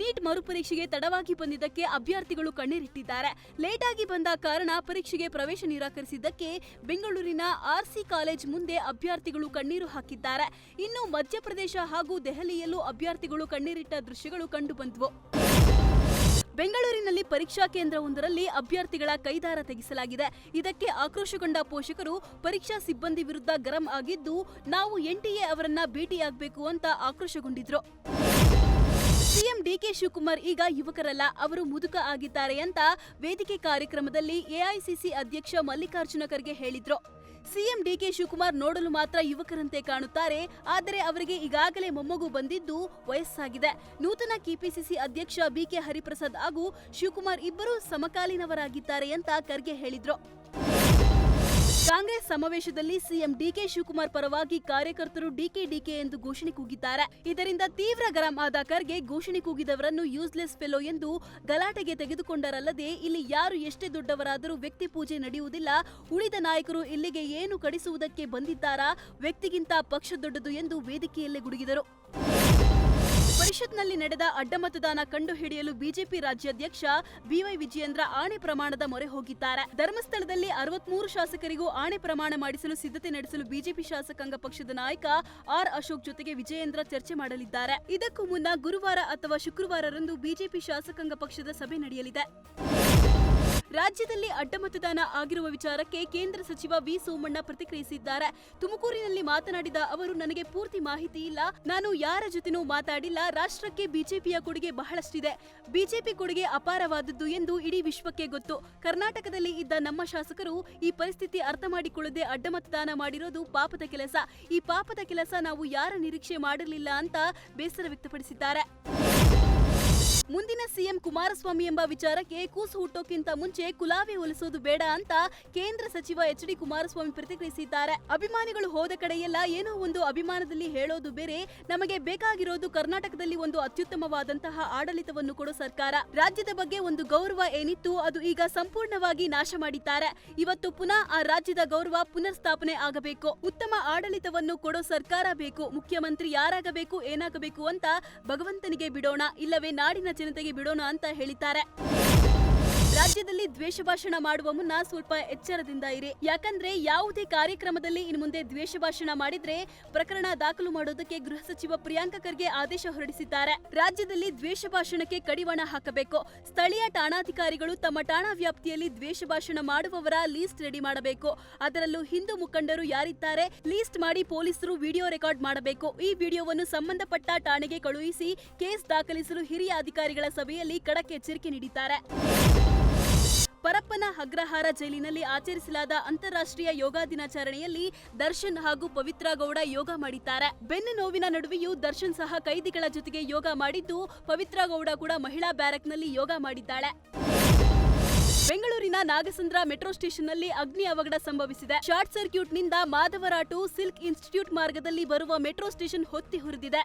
Neat ಮರುಪರೀಕ್ಷೆಗೆ ತಡವಾಗಿ ಬಂದಿದ್ದಕ್ಕೆ ಅಭ್ಯರ್ಥಿಗಳು ಕಣ್ಣೀರಿಟ್ಟಿದ್ದಾರೆ. ಲೇಟ್ ಆಗಿ ಬಂದ ಕಾರಣ ಪರೀಕ್ಷೆಗೆ ಪ್ರವೇಶ ನಿರಾಕರಿಸಿದ್ದಕ್ಕೆ ಬೆಂಗಳೂರಿನ ಆರ್ಸಿ ಕಾಲೇಜ್ ಮುಂದೆ ಅಭ್ಯರ್ಥಿಗಳು ಕಣ್ಣೀರು ಹಾಕಿದ್ದಾರೆ. ಇನ್ನು ಮಧ್ಯಪ್ರದೇಶ ಹಾಗೂ ದೆಹಲಿಯಲ್ಲೂ ಅಭ್ಯರ್ಥಿಗಳು ಕಣ್ಣೀರಿಟ್ಟ ದೃಶ್ಯಗಳು ಕಂಡುಬಂದವು. ಬೆಂಗಳೂರಿನಲ್ಲಿ ಪರೀಕ್ಷಾ ಕೇಂದ್ರವೊಂದರಲ್ಲಿ ಅಭ್ಯರ್ಥಿಗಳ ಕೈದಾರ ತೆಗೆಸಲಾಗಿದೆ. ಇದಕ್ಕೆ ಆಕ್ರೋಶಗೊಂಡ ಪೋಷಕರು ಪರೀಕ್ಷಾ ಸಿಬ್ಬಂದಿ ವಿರುದ್ಧ ಗರಂ ಆಗಿದ್ದು, ನಾವು ಎನ್ಟಿಎ ಅವರನ್ನ ಭೇಟಿಯಾಗಬೇಕು ಅಂತ ಆಕ್ರೋಶಗೊಂಡಿದ್ರು. ಸಿಎಂ ಡಿಕೆ ಶಿವಕುಮಾರ್ ಈಗ ಯುವಕರಲ್ಲ, ಅವರು ಮುದುಕ ಆಗಿದ್ದಾರೆ ಅಂತ ವೇದಿಕೆ ಕಾರ್ಯಕ್ರಮದಲ್ಲಿ ಎಐಸಿಸಿ ಅಧ್ಯಕ್ಷ ಮಲ್ಲಿಕಾರ್ಜುನ ಖರ್ಗೆ ಹೇಳಿದ್ರು. ಸಿಎಂ ಡಿಕೆ ಶಿವಕುಮಾರ್ ನೋಡಲು ಮಾತ್ರ ಯುವಕರಂತೆ ಕಾಣುತ್ತಾರೆ, ಆದರೆ ಅವರಿಗೆ ಈಗಾಗಲೇ ಮೊಮ್ಮಗು ಬಂದಿದ್ದು ವಯಸ್ಸಾಗಿದೆ. ನೂತನ ಕೆಪಿಸಿಸಿ ಅಧ್ಯಕ್ಷ ಬಿಕೆ ಹರಿಪ್ರಸಾದ್ ಹಾಗೂ ಶಿವಕುಮಾರ್ ಇಬ್ಬರೂ ಸಮಕಾಲೀನವರಾಗಿದ್ದಾರೆ ಅಂತ ಖರ್ಗೆ ಹೇಳಿದ್ರು. ಕಾಂಗ್ರೆಸ್ ಸಮಾವೇಶದಲ್ಲಿ ಸಿಎಂ ಡಿಕೆ ಶಿವಕುಮಾರ್ ಪರವಾಗಿ ಕಾರ್ಯಕರ್ತರು ಡಿಕೆ ಎಂದು ಘೋಷಣೆ ಕೂಗಿದ್ದಾರೆ. ಇದರಿಂದ ತೀವ್ರ ಗರಂ ಆದ ಖರ್ಗೆ ಘೋಷಣೆ ಕೂಗಿದವರನ್ನು ಯೂಸ್ಲೆಸ್ ಫೆಲೋ ಎಂದು ಗಲಾಟೆಗೆ ತೆಗೆದುಕೊಂಡರಲ್ಲದೆ, ಇಲ್ಲಿ ಯಾರು ಎಷ್ಟೇ ದೊಡ್ಡವರಾದರೂ ವ್ಯಕ್ತಿ ಪೂಜೆ ನಡೆಯುವುದಿಲ್ಲ, ಉಳಿದ ನಾಯಕರು ಇಲ್ಲಿಗೆ ಏನು ಕಡಿಸುವುದಕ್ಕೆ ಬಂದಿದ್ದಾರಾ, ವ್ಯಕ್ತಿಗಿಂತ ಪಕ್ಷ ದೊಡ್ಡದು ಎಂದು ವೇದಿಕೆಯಲ್ಲೇ ಗುಡುಗಿದರು. ಪರಿಷತ್ನಲ್ಲಿ ನಡೆದ ಅಡ್ಡಮತದಾನ ಕಂಡುಹಿಡಿಯಲು ಬಿಜೆಪಿ ರಾಜ್ಯಾಧ್ಯಕ್ಷ ಬಿವೈ ವಿಜಯೇಂದ್ರ ಆಣೆ ಪ್ರಮಾಣದ ಮೊರೆ ಹೋಗಿದ್ದಾರೆ. ಧರ್ಮಸ್ಥಳದಲ್ಲಿ 63 ಶಾಸಕರಿಗೂ ಆಣೆ ಪ್ರಮಾಣ ಮಾಡಿಸಲು ಸಿದ್ಧತೆ ನಡೆಸಲು ಬಿಜೆಪಿ ಶಾಸಕಾಂಗ ಪಕ್ಷದ ನಾಯಕ ಆರ್ ಅಶೋಕ್ ಜೊತೆಗೆ ವಿಜಯೇಂದ್ರ ಚರ್ಚೆ ಮಾಡಲಿದ್ದಾರೆ. ಇದಕ್ಕೂ ಮುನ್ನ ಗುರುವಾರ ಅಥವಾ ಶುಕ್ರವಾರರಂದು ಬಿಜೆಪಿ ಶಾಸಕಾಂಗ ಪಕ್ಷದ ಸಭೆ ನಡೆಯಲಿದೆ. ರಾಜ್ಯದಲ್ಲಿ ಅಡ್ಡಮತದಾನ ಆಗಿರುವ ವಿಚಾರಕ್ಕೆ ಕೇಂದ್ರ ಸಚಿವ ವಿ ಸೋಮಣ್ಣ ಪ್ರತಿಕ್ರಿಯಿಸಿದ್ದಾರೆ. ತುಮಕೂರಿನಲ್ಲಿ ಮಾತನಾಡಿದ ಅವರು, ನನಗೆ ಪೂರ್ತಿ ಮಾಹಿತಿ ಇಲ್ಲ, ನಾನು ಯಾರ ಜೊತೆನೂ ಮಾತಾಡಿಲ್ಲ, ರಾಷ್ಟ್ರಕ್ಕೆ ಬಿಜೆಪಿಯ ಕೊಡುಗೆ ಬಹಳಷ್ಟಿದೆ, ಬಿಜೆಪಿ ಕೊಡುಗೆ ಅಪಾರವಾದದ್ದು ಎಂದು ಇಡೀ ವಿಶ್ವಕ್ಕೆ ಗೊತ್ತು. ಕರ್ನಾಟಕದಲ್ಲಿ ಇದ್ದ ನಮ್ಮ ಶಾಸಕರು ಈ ಪರಿಸ್ಥಿತಿ ಅರ್ಥ ಮಾಡಿಕೊಳ್ಳದೆ ಅಡ್ಡಮತದಾನ ಮಾಡಿರೋದು ಪಾಪದ ಕೆಲಸ. ಈ ಪಾಪದ ಕೆಲಸ ನಾವು ಯಾರ ನಿರೀಕ್ಷೆ ಮಾಡಿರಲಿಲ್ಲ ಅಂತ ಬೇಸರ ವ್ಯಕ್ತಪಡಿಸಿದ್ದಾರೆ. ಮುಂದಿನ ಸಿಎಂ ಕುಮಾರಸ್ವಾಮಿ ಎಂಬ ವಿಚಾರಕ್ಕೆ ಕೂಸು ಹುಟ್ಟೋಕ್ಕಿಂತ ಮುಂಚೆ ಕುಲಾವಿ ಹೊಲಿಸೋದು ಬೇಡ ಅಂತ ಕೇಂದ್ರ ಸಚಿವ ಎಚ್ ಡಿ ಕುಮಾರಸ್ವಾಮಿ ಪ್ರತಿಕ್ರಿಯಿಸಿದ್ದಾರೆ. ಅಭಿಮಾನಿಗಳು ಹೋದ ಕಡೆಯೆಲ್ಲ ಏನೋ ಒಂದು ಅಭಿಮಾನದಲ್ಲಿ ಹೇಳೋದು ಬೇರೆ, ನಮಗೆ ಬೇಕಾಗಿರೋದು ಕರ್ನಾಟಕದಲ್ಲಿ ಒಂದು ಅತ್ಯುತ್ತಮವಾದಂತಹ ಆಡಳಿತವನ್ನು ಕೊಡೋ ಸರ್ಕಾರ. ರಾಜ್ಯದ ಬಗ್ಗೆ ಒಂದು ಗೌರವ ಏನಿತ್ತು ಅದು ಈಗ ಸಂಪೂರ್ಣವಾಗಿ ನಾಶ ಮಾಡಿದ್ದಾರೆ. ಇವತ್ತು ಪುನಃ ಆ ರಾಜ್ಯದ ಗೌರವ ಪುನರ್ ಸ್ಥಾಪನೆ ಆಗಬೇಕು. ಉತ್ತಮ ಆಡಳಿತವನ್ನು ಕೊಡೋ ಸರ್ಕಾರ ಬೇಕು. ಮುಖ್ಯಮಂತ್ರಿ ಯಾರಾಗಬೇಕು ಏನಾಗಬೇಕು ಅಂತ ಭಗವಂತನಿಗೆ ಬಿಡೋಣ, ಇಲ್ಲವೇ ನಾಡಿನ ಜನತೆಗೆ ಬಿಡೋಣ ಅಂತ ಹೇಳಿದ್ದಾರೆ. ರಾಜ್ಯದಲ್ಲಿ ದ್ವೇಷ ಭಾಷಣ ಮಾಡುವ ಮುನ್ನ ಸ್ವಲ್ಪ ಎಚ್ಚರದಿಂದ ಇರಿ. ಯಾಕಂದ್ರೆ ಯಾವುದೇ ಕಾರ್ಯಕ್ರಮದಲ್ಲಿ ಇನ್ನು ಮುಂದೆ ದ್ವೇಷ ಭಾಷಣ ಮಾಡಿದ್ರೆ ಪ್ರಕರಣ ದಾಖಲು ಮಾಡೋದಕ್ಕೆ ಗೃಹ ಸಚಿವ ಪ್ರಿಯಾಂಕ ಖರ್ಗೆ ಆದೇಶ ಹೊರಡಿಸಿದ್ದಾರೆ. ರಾಜ್ಯದಲ್ಲಿ ದ್ವೇಷ ಭಾಷಣಕ್ಕೆ ಕಡಿವಾಣ ಹಾಕಬೇಕು. ಸ್ಥಳೀಯ ಠಾಣಾಧಿಕಾರಿಗಳು ತಮ್ಮ ಠಾಣಾ ವ್ಯಾಪ್ತಿಯಲ್ಲಿ ದ್ವೇಷ ಭಾಷಣ ಮಾಡುವವರ ಲೀಸ್ಟ್ ರೆಡಿ ಮಾಡಬೇಕು. ಅದರಲ್ಲೂ ಹಿಂದೂ ಮುಖಂಡರು ಯಾರಿದ್ದಾರೆ ಲೀಸ್ಟ್ ಮಾಡಿ ಪೊಲೀಸರು ವಿಡಿಯೋ ರೆಕಾರ್ಡ್ ಮಾಡಬೇಕು. ಈ ವಿಡಿಯೋವನ್ನು ಸಂಬಂಧಪಟ್ಟ ಠಾಣೆಗೆ ಕಳುಹಿಸಿ ಕೇಸ್ ದಾಖಲಿಸಲು ಹಿರಿಯ ಅಧಿಕಾರಿಗಳ ಸಭೆಯಲ್ಲಿ ಖಡಕ್ ಎಚ್ಚರಿಕೆ ನೀಡಿದ್ದಾರೆ. ಪರಪ್ಪನ ಅಗ್ರಹಾರ ಜೈಲಿನಲ್ಲಿ ಆಚರಿಸಲಾದ ಅಂತಾರಾಷ್ಟ್ರೀಯ ಯೋಗ ದಿನಾಚರಣೆಯಲ್ಲಿ ದರ್ಶನ್ ಹಾಗೂ ಪವಿತ್ರ ಗೌಡ ಯೋಗ ಮಾಡಿದ್ದಾರೆ. ಬೆನ್ನು ನೋವಿನ ನಡುವೆಯೂ ದರ್ಶನ್ ಸಹ ಕೈದಿಗಳ ಜೊತೆಗೆ ಯೋಗ ಮಾಡಿದ್ದು, ಪವಿತ್ರ ಗೌಡ ಕೂಡ ಮಹಿಳಾ ಬ್ಯಾರಕ್ನಲ್ಲಿ ಯೋಗ ಮಾಡಿದ್ದಾಳೆ. ಬೆಂಗಳೂರಿನ ನಾಗಸಂದ್ರ ಮೆಟ್ರೋ ಸ್ಟೇಷನ್ನಲ್ಲಿ ಅಗ್ನಿ ಅವಘಡ ಸಂಭವಿಸಿದೆ. ಶಾರ್ಟ್ ಸರ್ಕ್ಯೂಟ್ನಿಂದ ಮಾಧವರ ಟು ಸಿಲ್ಕ್ ಇನ್ಸ್ಟಿಟ್ಯೂಟ್ ಮಾರ್ಗದಲ್ಲಿ ಬರುವ ಮೆಟ್ರೋ ಸ್ಟೇಷನ್ ಹೊತ್ತಿ ಹುರಿದಿದೆ.